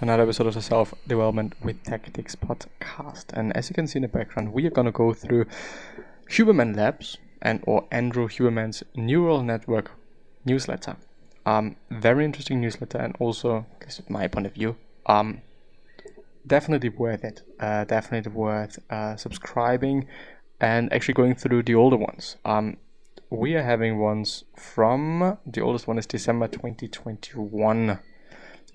to another episode of the Self-Development with Tactics podcast. And as you can see in the background, we are going to go through Huberman Labs or Andrew Huberman's neural network newsletter. Very interesting newsletter, and also, at least from my point of view, definitely worth it. Definitely worth subscribing and actually going through the older ones. We are having ones from, the oldest one is December 2021,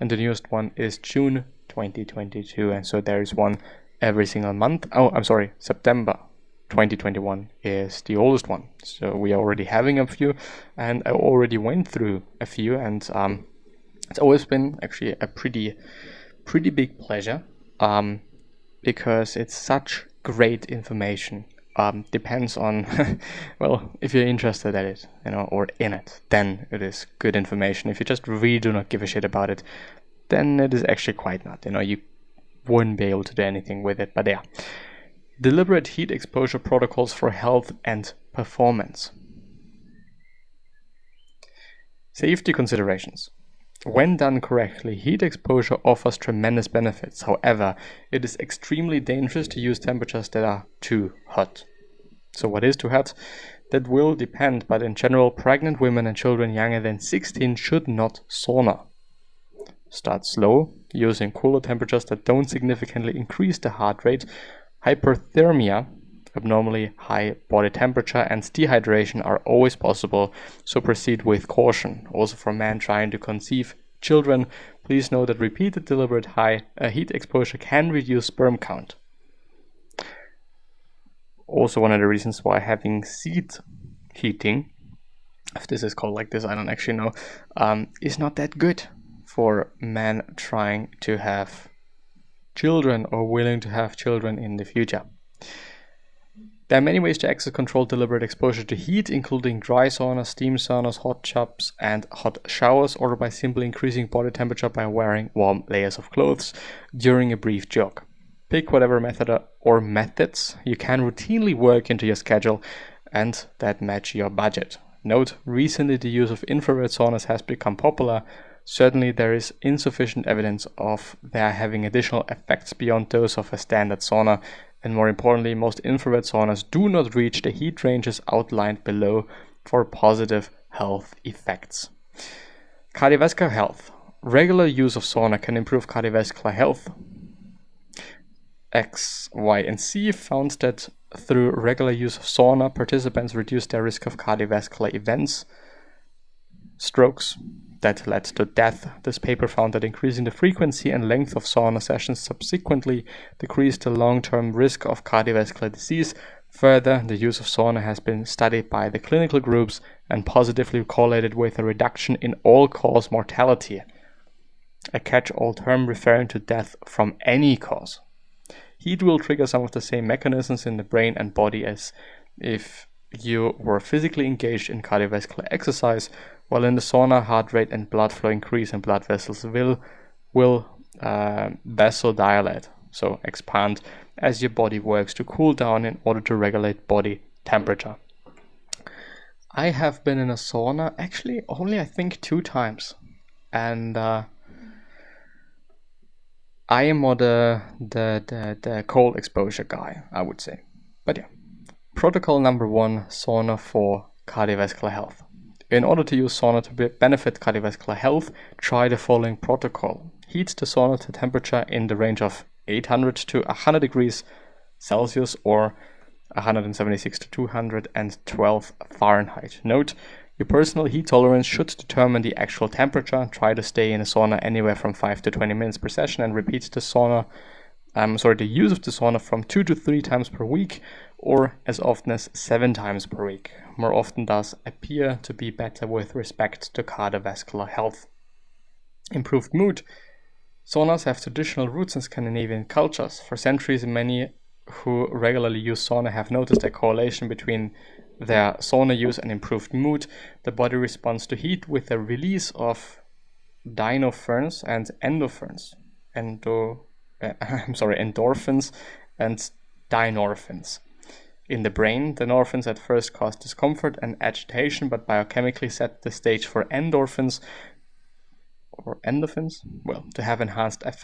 and the newest one is June 2022, and so there is one every single month. Oh, I'm sorry, September 2021 is the oldest one. So we are already having a few, and I already went through a few, and it's always been actually a pretty big pleasure, because it's such great information. Depends on, well, if you're interested at it, or in it, then it is good information. If you just really do not give a shit about it, then it is actually quite not. You wouldn't be able to do anything with it. But yeah, deliberate heat exposure protocols for health and performance. Safety considerations. When done correctly, heat exposure offers tremendous benefits. However, it is extremely dangerous to use temperatures that are too hot. So what is too hot? That will depend, but in general, pregnant women and children younger than 16 should not sauna. Start slow, using cooler temperatures that don't significantly increase the heart rate. Hyperthermia, abnormally high body temperature, and dehydration are always possible, so proceed with caution. Also for men trying to conceive children, please know that repeated deliberate high heat exposure can reduce sperm count. Also one of the reasons why having seat heating, if this is called like this, I don't actually know, is not that good for men trying to have children or willing to have children in the future. There are many ways to access controlled deliberate exposure to heat, including dry saunas, steam saunas, hot tubs, and hot showers, or by simply increasing body temperature by wearing warm layers of clothes during a brief jog. Pick whatever method or methods you can routinely work into your schedule and that match your budget. Note, recently the use of infrared saunas has become popular. Certainly there is insufficient evidence of their having additional effects beyond those of a standard sauna. And more importantly, most infrared saunas do not reach the heat ranges outlined below for positive health effects. Cardiovascular health. Regular use of sauna can improve cardiovascular health. X, Y, and Z found that through regular use of sauna, participants reduced their risk of cardiovascular events, strokes that led to death. This paper found that increasing the frequency and length of sauna sessions subsequently decreased the long-term risk of cardiovascular disease. Further, the use of sauna has been studied by the clinical groups and positively correlated with a reduction in all-cause mortality, a catch-all term referring to death from any cause. Heat will trigger some of the same mechanisms in the brain and body as if you were physically engaged in cardiovascular exercise, while in the sauna, heart rate and blood flow increase and blood vessels will vasodilate, so expand, as your body works to cool down in order to regulate body temperature. I have been in a sauna, actually only I think 2 times, and I am more the cold exposure guy, I would say. But yeah. Protocol number 1, sauna for cardiovascular health. In order to use sauna to benefit cardiovascular health, try the following protocol. Heat the sauna to temperature in the range of 800 to 100 degrees Celsius or 176 to 212 Fahrenheit. Note, your personal heat tolerance should determine the actual temperature. Try to stay in a sauna anywhere from 5 to 20 minutes per session and repeat the use of the sauna from 2 to 3 times per week or as often as 7 times per week. More often does appear to be better with respect to cardiovascular health. Improved mood. Saunas have traditional roots in Scandinavian cultures. For centuries, many who regularly use sauna have noticed a correlation between their sauna use and improved mood. The body responds to heat with the release of endorphins and dynorphins. In the brain, the endorphins at first cause discomfort and agitation, but biochemically set the stage for endorphins, to have enhanced effect